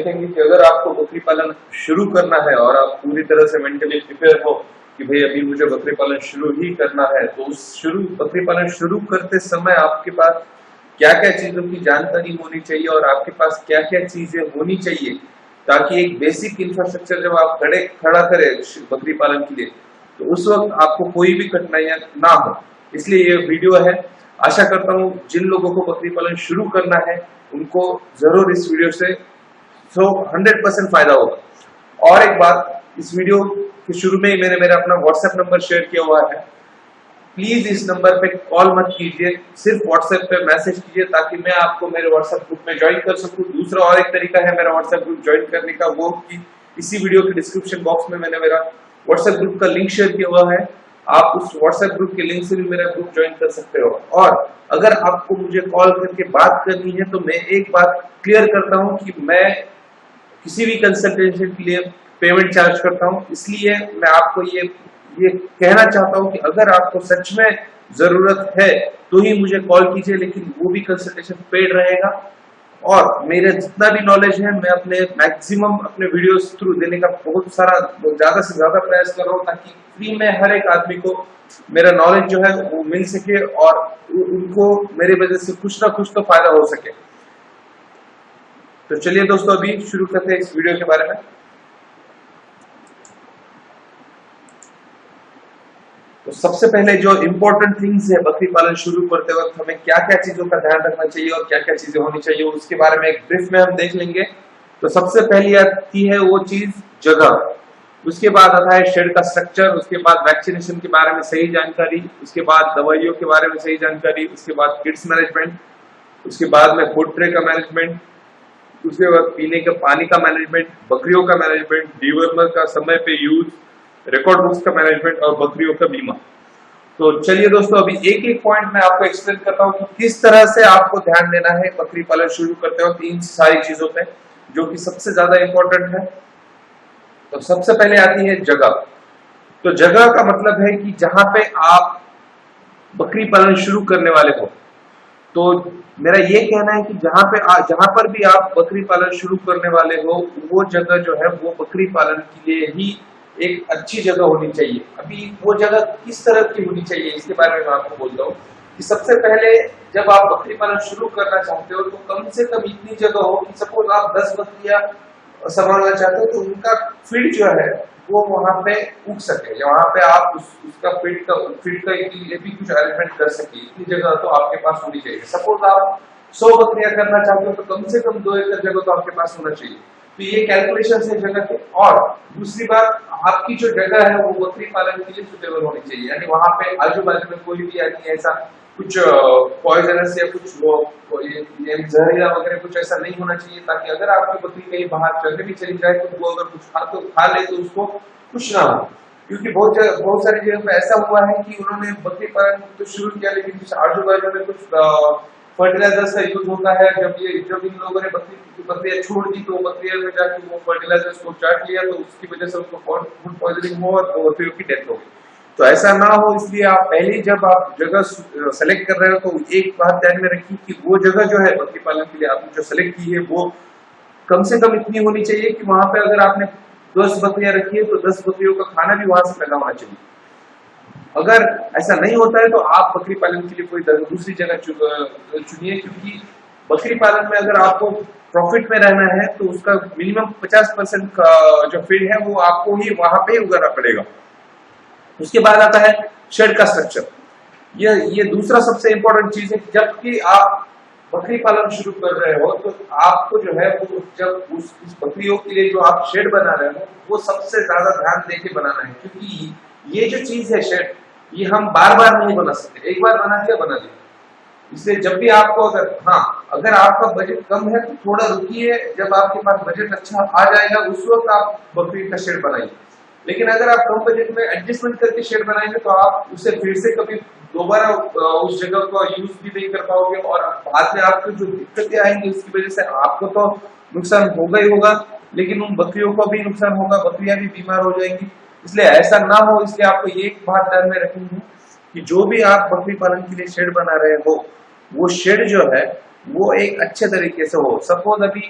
देखेंगे कि अगर आपको बकरी पालन शुरू करना है और आप पूरी तरह से मेंटली प्रिपेयर हो कि भाई अभी मुझे बकरी पालन शुरू ही करना है, तो उस बकरी पालन शुरू करते समय आपके पास क्या क्या चीजों की जानकारी होनी चाहिए और आपके पास क्या क्या चीजें होनी चाहिए, ताकि एक बेसिक इंफ्रास्ट्रक्चर जब आप खड़ा करें बकरी पालन के लिए, तो उस वक्त आपको कोई भी कठिनाइयां ना हो। इसलिए ये वीडियो है। आशा करता हूँ जिन लोगों को बकरी पालन शुरू करना है उनको जरूर इस वीडियो से 100% फायदा होगा। और एक बात, इस वीडियो के शुरू में ही मैंने मेरा अपना व्हाट्सएप नंबर शेयर किया हुआ है। प्लीज इस नंबर पे कॉल मत कीजिए, सिर्फ व्हाट्सएप पे मैसेज कीजिए ताकि मैं आपको मेरे व्हाट्सएप ग्रुप में ज्वाइन कर सकूं। दूसरा और एक तरीका है मेरा व्हाट्सएप ग्रुप ज्वाइन करने का, वो कि इसी वीडियो के डिस्क्रिप्शन बॉक्स में मैंने मेरा व्हाट्सएप ग्रुप का लिंक शेयर किया हुआ है। आप उस व्हाट्सएप ग्रुप के लिंक से भी मेरा ग्रुप ज्वाइन कर सकते हो। और अगर आपको मुझे कॉल करके बात करनी है तो मैं एक बात क्लियर करता हूं कि मैं किसी भी कंसल्टेशन के लिए पेमेंट चार्ज करता हूं। इसलिए मैं आपको ये कहना चाहता हूं कि अगर आपको सच में जरूरत है तो ही मुझे कॉल कीजिए, लेकिन वो भी कंसल्टेशन पेड रहेगा। और मेरे जितना भी नॉलेज है मैं अपने मैक्सिमम अपने वीडियोस थ्रू देने का ज्यादा से ज्यादा प्रयास कर रहा हूँ, ताकि फ्री में हर एक आदमी को मेरा नॉलेज जो है वो मिल सके और उनको मेरे वजह से कुछ ना कुछ तो फायदा हो सके। तो चलिए दोस्तों, अभी शुरू करते हैं इस वीडियो के बारे में। तो सबसे पहले जो इम्पोर्टेंट थिंग्स है बकरी पालन शुरू करते वक्त हमें क्या क्या चीजों का ध्यान रखना चाहिए और क्या क्या चीजें होनी चाहिए, उसके बारे में एक ब्रीफ में हम देख लेंगे। तो सबसे पहली आती है वो चीज जगह, उसके बाद आता है शेड का स्ट्रक्चर, उसके बाद वैक्सीनेशन के बारे में सही जानकारी, उसके बाद दवाइयों के बारे में सही जानकारी, उसके बाद किड्स मैनेजमेंट, उसके बाद में फूड ट्रे का मैनेजमेंट, उसके बाद पीने के पानी का मैनेजमेंट, बकरियों का मैनेजमेंट, डीवर्मर का समय पे यूज, रिकॉर्ड बुक्स का मैनेजमेंट और बकरियों का बीमा। तो चलिए दोस्तों, अभी एक एक पॉइंट मैं आपको एक्सप्लेन करता हूँ कि किस तरह से आपको ध्यान देना है बकरी पालन शुरू करते वक्त इन सारी चीजों पे, जो कि सबसे ज्यादा इंपॉर्टेंट है। तो सबसे पहले आती है जगह। तो जगह का मतलब है कि जहां पे आप बकरी पालन शुरू करने वाले हो, तो मेरा ये कहना है कि जहां पर भी आप बकरी पालन शुरू करने वाले हो, वो जगह जो है वो बकरी पालन के लिए ही एक अच्छी जगह होनी चाहिए। अभी वो जगह किस तरह की होनी चाहिए इसके बारे में मैं आपको बोलता हूँ कि सबसे पहले जब आप बकरी पालन शुरू करना चाहते हो तो कम से कम इतनी जगह हो कि सपोज आप 10 बकरियां संभालना चाहते हो तो उनका फीड जो है वो वहां पे उग सके, या वहां पे आप उसका फीड का लिए भी कुछ अरेंजमेंट कर सके, इतनी जगह तो आपके पास होनी चाहिए। सपोज आप 100 बकरियां करना चाहते हो तो कम से कम 2 एकड़ जगह तो आपके पास होना चाहिए। तो ये कैलकुलेशन है जगह के। और दूसरी बात, आपकी जो जगह है वो बकरी पालन के लिए सुटेबल होनी चाहिए, यानी वहां पे आजू बाजू में कोई भी आदमी ऐसा कुछ पॉइजनस या कुछ जहरीला वगैरह कुछ ऐसा नहीं होना चाहिए, ताकि अगर आपकी बकरी कहीं बाहर चलने भी चली जाए तो वो अगर कुछ खा ले तो उसको कुछ ना हो। क्योंकि बहुत सारी जगह पे ऐसा हुआ है कि उन्होंने बकरी पालन तो शुरू किया, लेकिन कुछ आजू बाजू में कुछ फर्टिलाइजर्स का यूज होता है। जब इन लोगों ने बकरियां छोड़ दी तो बकरियां में जाके वो फर्टिलाइजर्स को चाट लिया, तो उसकी वजह से उनको फूड पॉइजनिंग हो और बकरियों की डेथ हो गई। तो ऐसा ना हो, इसलिए आप पहले जब आप जगह सेलेक्ट कर रहे हो तो एक बात ध्यान में रखिए कि वो जगह जो है बकरी पालन के लिए आपने जो सेलेक्ट की है वो कम से कम इतनी होनी चाहिए कि वहां पे अगर आपने 10 बकरियां रखी है तो 10 बकरियों का खाना भी वहां से पैदा होना चाहिए। अगर ऐसा नहीं होता है तो आप बकरी पालन के लिए कोई दूसरी जगह चुनिए, क्योंकि बकरी पालन में अगर आपको प्रॉफिट में रहना है तो उसका मिनिमम 50% का जो फीड है वो आपको ही वहां पे उगाना पड़ेगा। उसके बाद आता है शेड का स्ट्रक्चर। ये दूसरा सबसे इंपॉर्टेंट चीज है। जबकि आप बकरी पालन शुरू कर रहे हो तो आपको जो है वो जब उस बकरियों के लिए जो आप शेड बना रहे हो वो सबसे ज्यादा ध्यान देके बनाना है, क्योंकि ये जो चीज है शेड, ये हम बार बार नहीं बना सकते, एक बार बना दिया। इसलिए जब भी आपको अगर आपका बजट कम है तो थोड़ा रुकिए, जब आपके पास बजट अच्छा आ जाएगा उस वक्त आप बकरी का शेड बनाइए। लेकिन अगर आप कम बजट में एडजस्टमेंट करके शेड बनाएंगे तो आप उसे फिर से कभी दोबारा उस जगह को यूज भी नहीं कर पाओगे, और बाद में आपको जो दिक्कतें आएंगी उसकी वजह से आपको तो नुकसान होगा ही होगा, लेकिन उन बकरियों को भी नुकसान होगा, बकरियां भी बीमार हो जाएंगी। इसलिए ऐसा ना हो, इसलिए आपको ये एक बात ध्यान में रखनी है कि जो भी आप बकरी पालन के लिए शेड बना रहे हो वो शेड जो है वो एक अच्छे तरीके से हो। सपोज अभी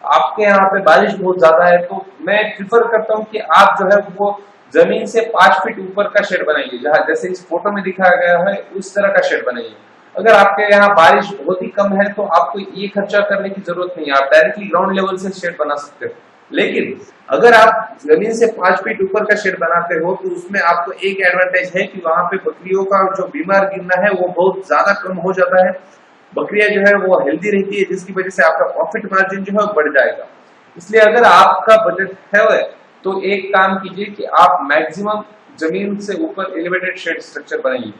आपके यहाँ पे बारिश बहुत ज्यादा है, तो मैं प्रिफर करता हूँ कि आप जो है वो जमीन से 5 फीट ऊपर का शेड बनाइए, जहाँ जैसे इस फोटो में दिखाया गया है उस तरह का शेड बनाइए। अगर आपके यहाँ बारिश बहुत ही कम है तो आपको ये खर्चा करने की जरूरत नहीं है, आप डायरेक्टली ग्राउंड लेवल से शेड बना सकते हो। लेकिन अगर आप जमीन से 5 फीट ऊपर का शेड बनाते हो तो उसमें आपको एक एडवांटेज है कि वहां पे बकरियों का जो बीमार गिरना है वो बहुत ज्यादा कम हो जाता है, बकरियां जो है वो हेल्दी रहती है, जिसकी वजह से आपका प्रॉफिट मार्जिन जो है बढ़ जाएगा। इसलिए अगर आपका बजट है तो एक काम कीजिए कि आप मैक्सिमम जमीन से ऊपर एलिवेटेड शेड स्ट्रक्चर बनाइए,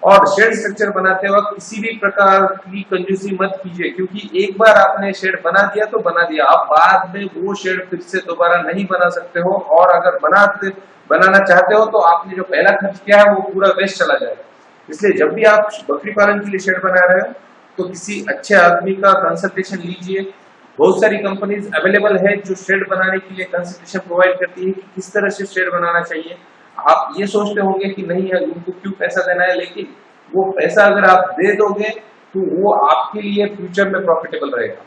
और शेड स्ट्रक्चर बनाते वक्त किसी भी प्रकार की कंजूसी मत कीजिए, क्योंकि एक बार आपने शेड बना दिया तो बना दिया, आप बाद में वो शेड फिर से दोबारा नहीं बना सकते हो, और अगर बनाना चाहते हो तो आपने जो पहला खर्च किया है वो पूरा वेस्ट चला जाएगा। इसलिए जब भी आप बकरी पालन के लिए शेड बना रहे हो तो किसी अच्छे आदमी का कंसल्टेशन लीजिए। बहुत सारी कंपनीज अवेलेबल है जो शेड बनाने के लिए कंसल्टेशन प्रोवाइड करती है कि किस तरह से शेड बनाना चाहिए। आप ये सोचते होंगे कि नहीं है उनको क्यों पैसा देना है, लेकिन वो पैसा अगर आप दे दोगे तो वो आपके लिए फ्यूचर में प्रॉफिटेबल रहेगा,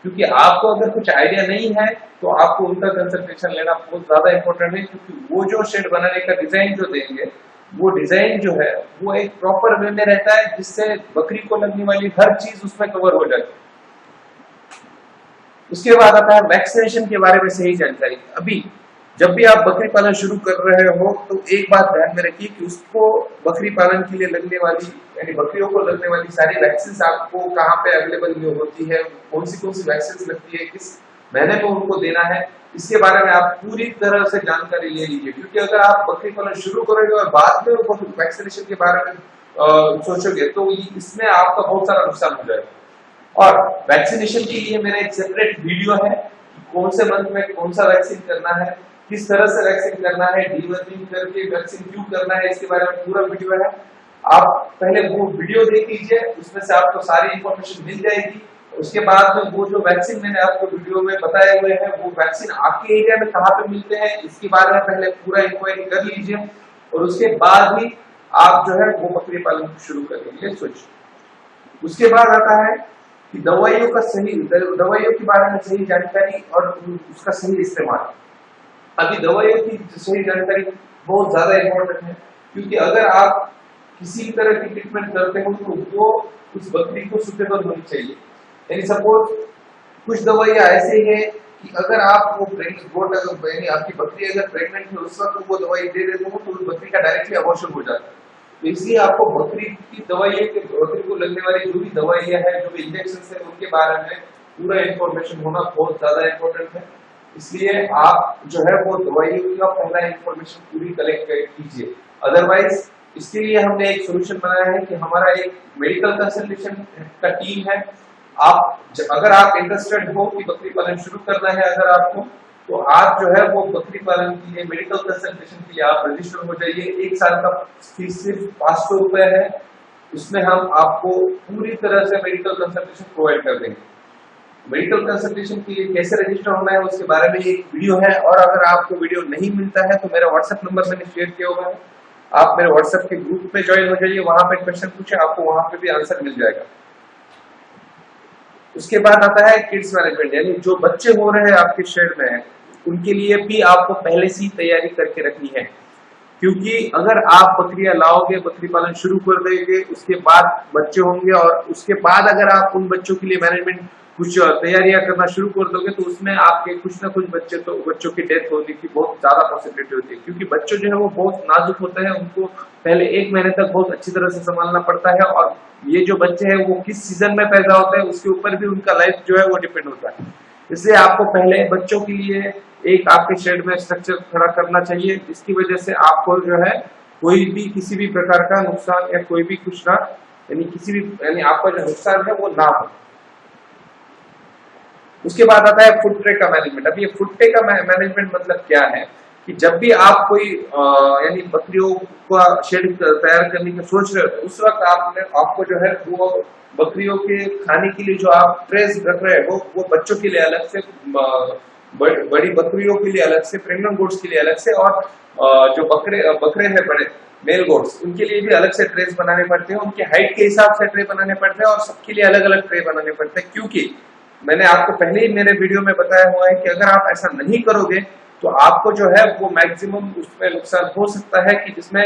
क्योंकि आपको अगर कुछ आइडिया नहीं है तो आपको उनका कंसल्टेशन लेना बहुत ज्यादा इंपॉर्टेंट है, क्योंकि वो जो शेड बनाने का डिजाइन जो देंगे वो डिजाइन जो है वो एक प्रॉपर वे में रहता है, जिससे बकरी को लगने वाली हर चीज उसमें कवर हो जाती है। उसके बाद आता है वैक्सीनेशन के बारे में सही जानकारी। अभी जब भी आप बकरी पालन शुरू कर रहे हो तो एक बात ध्यान में रखिए कि उसको बकरी पालन के लिए लगने वाली यानी बकरियों को लगने वाली सारी वैक्सीन आपको कहाँ पे अवेलेबल होती है, कौन सी वैक्सीन लगती है, किस महीने में उनको देना है, इसके बारे में आप पूरी तरह से जानकारी ले लीजिए। क्योंकि अगर आप बकरी पालन शुरू करोगे और बाद में वैक्सीनेशन के बारे में सोचोगे तो इसमें आपका बहुत सारा नुकसान हो जाएगा। और वैक्सीनेशन के लिए मेरा एक सेपरेट वीडियो है, कौन से मंथ में कौन सा वैक्सीन करना है, किस तरह से वैक्सीन करना है, डीवर्मिंग करके वैक्सीन क्यों करना है, इसके बारे में पूरा वीडियो है। आप पहले वो वीडियो देख लीजिए, उसमें से आपको सारी इंफॉर्मेशन मिल जाएगी। उसके बाद में वो जो वैक्सीन मैंने आपको वीडियो में बताए हुए हैं वो वैक्सीन आपके एरिया में कहाँ पे मिलते हैं इसके बारे में पहले पूरा इंक्वायरी कर लीजिए, और उसके बाद ही आप जो है वो बकरी पालन शुरू करेंगे सोचिए। उसके बाद आता है कि दवाइयों के बारे में सही जानकारी और उसका सही इस्तेमाल। अभी दवाइयों की सही जानकारी बहुत ज्यादा इंपॉर्टेंट है, क्योंकि अगर आप किसी भी तरह की ट्रीटमेंट करते हो तो वो उस बकरी को सुटेबल होनी चाहिए। यानी सपोज कुछ दवाइयां ऐसे हैं कि अगर आप वो यानी आपकी बकरी अगर प्रेग्नेंट है उस वक्त वो दवाई दे देते हो तो उस बकरी का डायरेक्टली अबॉर्शन हो जाता है। तो इसलिए आपको बकरी की दवाइयां के बकरी को लगने वाली जो भी दवाइयां हैं, जो भी इंजेक्शन है, उनके बारे में पूरा इंफॉर्मेशन होना बहुत ज्यादा इंपॉर्टेंट है। इसलिए आप जो है वो दवाइयों का पहला इंफॉर्मेशन पूरी कलेक्ट कीजिए। अदरवाइज इसके लिए हमने एक सोल्यूशन बनाया है कि हमारा एक मेडिकल कंसल्टेशन का टीम है। अगर आप इंटरेस्टेड हो कि बकरी पालन शुरू करना है अगर आपको, तो आप जो है वो बकरी पालन के लिए मेडिकल कंसल्टेशन के लिए आप रजिस्टर हो जाइए। 1 साल का फीस सिर्फ 500 रुपए है, उसमें हम आपको पूरी तरह से मेडिकल कंसल्टेशन प्रोवाइड कर देंगे। मेडिकल कंसल्टेशन के लिए कैसे रजिस्टर होना है उसके बारे में एक वीडियो है, और अगर आपको वीडियो नहीं मिलता है तो मेरा व्हाट्सएप नंबर मैंने शेयर किया हुआ है, आप मेरे व्हाट्सएप के ग्रुप में ज्वाइन हो जाइए, वहां पे क्वेश्चन पूछे, आपको वहां पे भी आंसर मिल जाएगा। उसके बाद आता है किड्स मैनेजमेंट, यानी जो बच्चे हो रहे हैं आपके शेड में उनके लिए भी आपको पहले से ही तैयारी करके रखनी है, क्योंकि अगर आप बकरियां लाओगे, बकरी पालन शुरू कर देंगे, उसके बाद बच्चे होंगे और उसके बाद अगर आप उन बच्चों के लिए मैनेजमेंट कुछ तैयारियां करना शुरू कर दोगे तो उसमें आपके कुछ ना कुछ बच्चों की डेथ होने की बहुत ज्यादा पॉसिबिलिटी होती है, क्योंकि बच्चों जो है वो बहुत नाजुक होते हैं, उनको पहले 1 महीने तक बहुत अच्छी तरह से संभालना पड़ता है, और ये जो बच्चे हैं वो किस सीजन में पैदा होते हैं उसके ऊपर भी उनका लाइफ जो है वो डिपेंड होता है। इसलिए आपको पहले बच्चों के लिए एक आपके शेड में स्ट्रक्चर खड़ा करना चाहिए, जिसकी वजह से आपको जो है कोई भी किसी भी प्रकार का नुकसान या कोई भी कुछ ना यानी आपका जो नुकसान है वो ना हो। उसके बाद आता है फूड ट्रे का मैनेजमेंट। अब ये फूड ट्रे का मैनेजमेंट मतलब क्या है कि जब भी आप कोई यानी बकरियों का शेड तैयार करने की सोच रहे हो उस वक्त आपको जो है वो बकरियों के खाने के लिए जो आप ट्रेस रख रहे हो वो बच्चों के लिए अलग से, बड़ी बकरियों के लिए अलग से, प्रेग्नेंट गोट्स के लिए अलग से, और जो बकरे हैं बड़े मेल गोट्स उनके लिए भी अलग से ट्रेस बनाने पड़ते हैं, उनके हाइट के हिसाब से ट्रे बनाने पड़ते हैं और सबके लिए अलग अलग ट्रे बनाने पड़ते हैं, क्योंकि मैंने आपको पहले ही मेरे वीडियो में बताया हुआ है कि अगर आप ऐसा नहीं करोगे तो आपको जो है वो मैक्सिमम उसमें नुकसान हो सकता है कि जिसमें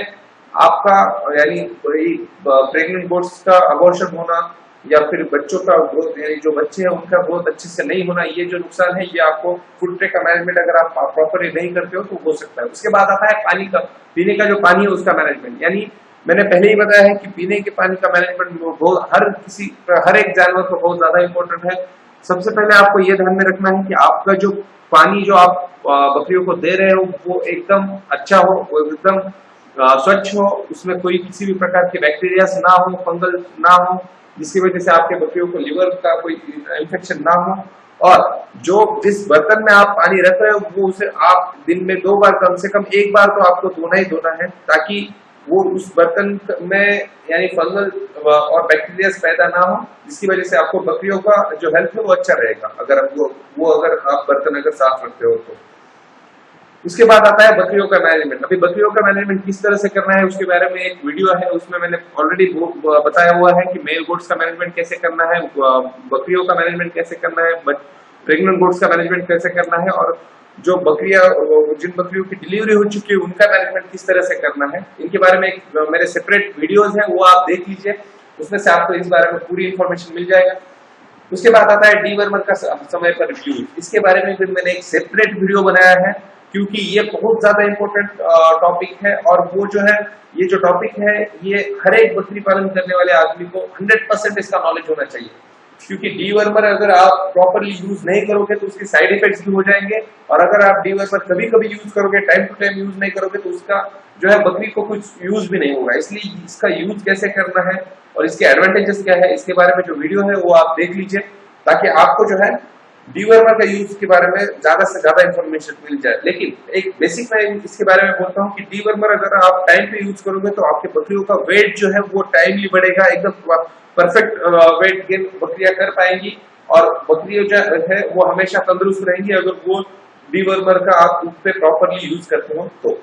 आपका यानी कोई प्रेग्नेंट गोट्स का अबॉर्शन होना या फिर बच्चों का ग्रोथ यानी जो बच्चे हैं उनका ग्रोथ अच्छे से नहीं होना, ये जो नुकसान है ये आपको फूड ट्रे का मैनेजमेंट अगर आप प्रॉपरली नहीं करते हो तो हो सकता है। उसके बाद आता है पानी का, पीने का जो पानी है उसका मैनेजमेंट। यानी मैंने पहले ही बताया है कि पीने के पानी का मैनेजमेंट हर एक जानवर को बहुत ज्यादा इंपॉर्टेंट है। सबसे पहले आपको ये ध्यान में रखना है कि आपका जो पानी जो आप बकरियों को दे रहे हो वो एकदम अच्छा हो, वो एकदम स्वच्छ हो, उसमें कोई किसी भी प्रकार के बैक्टीरिया ना हो, फंगल ना हो, जिसकी वजह से आपके बकरियों को लिवर का कोई इन्फेक्शन ना हो। और जो जिस बर्तन में आप पानी रख रहे हो वो उसे आप दिन में 2 बार, कम से कम 1 बार तो आपको धोना ही धोना है, ताकि वो उस बर्तन में यानी फंगल और बैक्टीरिया पैदा ना हो, जिसकी वजह से आपको बकरियों का जो हेल्थ है वो अच्छा रहेगा अगर अगर आप बर्तन अगर साफ रखते हो तो। उसके बाद आता है बकरियों का मैनेजमेंट। अभी बकरियों का मैनेजमेंट किस तरह से करना है उसके बारे में एक वीडियो है, उसमें मैंने ऑलरेडी बताया हुआ है कि मेल गोट्स का मैनेजमेंट कैसे करना है, बकरियों का मैनेजमेंट कैसे करना है, प्रेग्नेंट गोट्स का मैनेजमेंट कैसे करना है, और जो बकरियां जिन बकरियों की डिलीवरी हो चुकी है उनका मैनेजमेंट किस तरह से करना है, इनके बारे में मेरे सेपरेट वीडियोज हैं, वो आप देख लीजिए, उसमें से आपको इस बारे में पूरी इंफॉर्मेशन मिल जाएगा। उसके बाद आता है डीवर्मर का समय पर यूज। इसके बारे में फिर मैंने एक सेपरेट वीडियो बनाया है, क्योंकि ये बहुत ज्यादा इंपॉर्टेंट टॉपिक है, और वो जो है ये जो टॉपिक है ये हर एक बकरी पालन करने वाले आदमी को 100% इसका नॉलेज होना चाहिए। क्योंकि डीवर्मर अगर आप प्रॉपरली यूज नहीं करोगे तो उसके साइड इफेक्ट्स भी हो जाएंगे, और अगर आप डीवर्मर कभी कभी यूज करोगे, टाइम टू टाइम यूज नहीं करोगे, तो उसका जो है बकरी को कुछ यूज भी नहीं होगा। इसलिए इसका यूज कैसे करना है और इसके एडवांटेजेस क्या है, इसके बारे में जो वीडियो है वो आप देख लीजिए, ताकि आपको जो है डीवर्मर का यूज के बारे में ज्यादा से ज्यादा इंफॉर्मेशन मिल जाए। लेकिन एक बेसिक मैं इसके बारे में बोलता हूँ कि डीवर्मर अगर आप टाइम पे यूज करोगे तो आपके बकरियों का वेट जो है वो टाइमली बढ़ेगा, एकदम परफेक्ट वेट गेन बकरियां कर पाएंगी, और बकरियां जो है वो हमेशा तंदुरुस्त रहेंगी अगर वो डीवर्मर का आप उस पे प्रॉपरली यूज करते हो तो।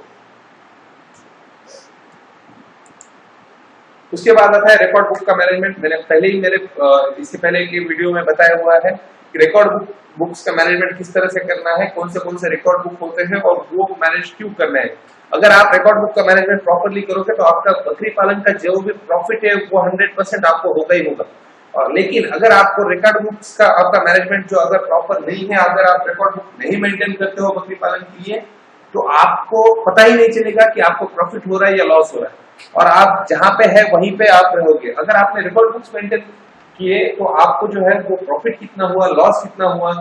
उसके बाद आता है रिकॉर्ड बुक का मैनेजमेंट। मैंने पहले ही इससे पहले की वीडियो में बताया हुआ है कि रिकॉर्ड बुक्स का मैनेजमेंट किस तरह से करना है, कौन से रिकॉर्ड बुक होते हैं और वो मैनेज क्यों करना है। अगर आप रिकॉर्ड बुक का मैनेजमेंट प्रॉपरली करोगे तो आपका बकरी पालन का जो भी प्रॉफिट है वो 100% आपको होगा ही होगा। और लेकिन अगर आपको रिकॉर्ड बुक्स का आपका मैनेजमेंट जो अगर प्रॉपर नहीं है, अगर आप रिकॉर्ड बुक नहीं मेंटेन करते हो बकरी पालन के लिए, तो आपको पता ही नहीं चलेगा कि आपको प्रॉफिट हो रहा है या लॉस हो रहा है, और आप जहां पे है वहीं पे आप रहोगे। अगर आपने रिकॉर्ड बुक्स मेंटेन किए तो आपको जो है वो प्रॉफिट कितना हुआ, लॉस कितना हुआ,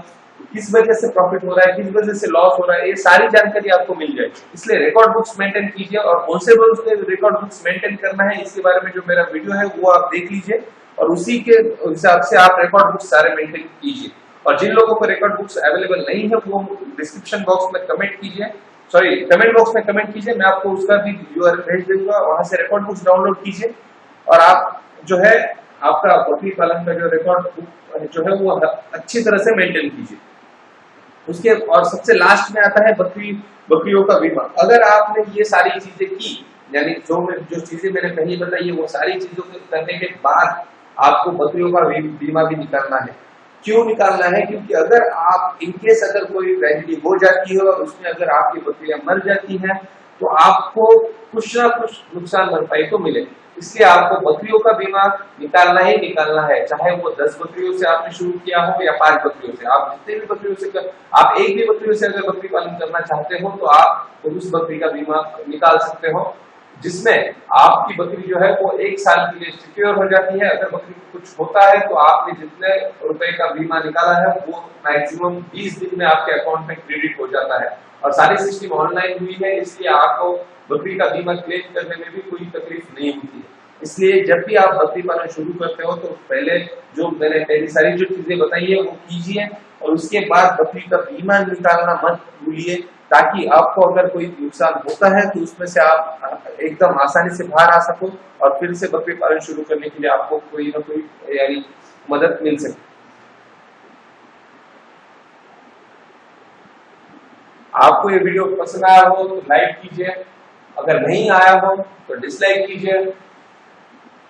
किस वजह से प्रॉफिट हो रहा है, किस वजह से लॉस हो रहा है, ये सारी जानकारी आपको मिल जाएगी। इसलिए रिकॉर्ड बुक्स मेंटेन कीजिए, और कौन से रिकॉर्ड बुक्स मेंटेन करना है इसके बारे में जो मेरा वीडियो है वो आप देख लीजिए, और उसी के हिसाब से आप रिकॉर्ड बुक्स सारे मेंटेन कीजिए। और जिन लोगों को रिकॉर्ड बुक्स अवेलेबल नहीं है वो डिस्क्रिप्शन बॉक्स में कमेंट कीजिए, कमेंट बॉक्स में कमेंट कीजिए, मैं आपको उसका भी यूआरएल भेज दूंगा, वहां से रिकॉर्ड बुक्स डाउनलोड कीजिए, और आप जो है आपका बकरी पालन का जो रिकॉर्ड बुक जो है वो अच्छी तरह से मेंटेन कीजिए। उसके और सबसे लास्ट में आता है बकरियों का बीमा। अगर आपने ये सारी चीजें की, यानी जो चीजें मैंने पहले बताई है वो सारी चीजों को करने के बाद आपको बकरियों का बीमा भी निकालना है। क्यों निकालना है? क्योंकि अगर आप इनकेस अगर कोई ट्रेजेडी हो जाती है और उसमें अगर आपकी बकरियां मर जाती हैं तो आपको कुछ ना कुछ नुकसान भरपाई तो मिले, इसलिए आपको बकरियों का बीमा निकालना ही निकालना है। चाहे वो 10 बकरियों से आपने शुरू किया हो या 5 बकरियों से, आप जितने भी बकरियों से आप एक भी बकरियों से अगर बकरी पालन करना चाहते हो तो आप उस बकरी का बीमा निकाल सकते हो, जिसमें आपकी बकरी जो है वो 1 साल के लिए सिक्योर हो जाती है। अगर बकरी को कुछ होता है तो आपने जितने रुपए का बीमा निकाला है वो मैक्सिमम 20 दिन में आपके अकाउंट में क्रेडिट हो जाता है, और सारी सिस्टम ऑनलाइन हुई है, इसलिए आपको बकरी का बीमा क्लेम करने में भी कोई तकलीफ नहीं होती है। इसलिए जब भी आप बकरी पालन शुरू करते हो तो पहले जो मैंने पहली सारी जो चीजें बताई है वो कीजिए, और उसके बाद बकरी का बीमा निकालना मत भूलिए, ताकि आपको अगर कोई नुकसान होता है तो उसमें से आप एकदम आसानी से बाहर आ सको और फिर से बकरी पालन शुरू करने के लिए आपको कोई ना कोई यानी मदद मिल सके। आपको ये वीडियो पसंद आया हो तो लाइक कीजिए, अगर नहीं आया हो तो डिसलाइक कीजिए।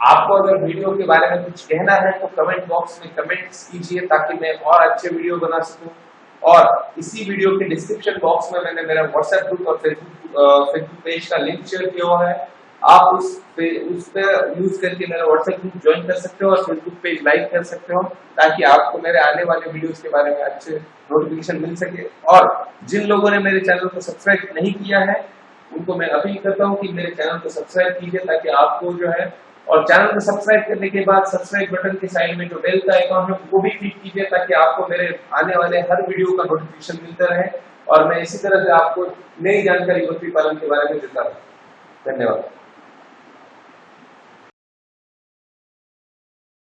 आपको अगर वीडियो के बारे में कुछ कहना है तो कमेंट बॉक्स में कमेंट्स कीजिए ताकि मैं और अच्छे वीडियो बना सकूं। और इसी वीडियो के डिस्क्रिप्शन बॉक्स में मैंने मेरा व्हाट्सएप ग्रुप और फेसबुक पेज का लिंक शेयर किया हुआ है। आप उस पे यूज करके मेरा व्हाट्सएप ग्रुप ज्वाइन कर सकते हो और फेसबुक पेज लाइक कर सकते हो ताकि आपको मेरे आने वाले वीडियोस के बारे में अच्छे नोटिफिकेशन मिल सके। और जिन लोगों ने मेरे चैनल को सब्सक्राइब नहीं किया है उनको मैं अपील करता हूँ कि मेरे चैनल को सब्सक्राइब कीजिए ताकि आपको जो है, और चैनल को सब्सक्राइब करने के बाद सब्सक्राइब बटन के साइड में जो बेल का आइकॉन है वो भी क्लिक कीजिए ताकि आपको मेरे आने वाले हर वीडियो का नोटिफिकेशन मिलता रहे और मैं इसी तरह से आपको नई जानकारी बकरी पालन के बारे में देता रहूं। धन्यवाद।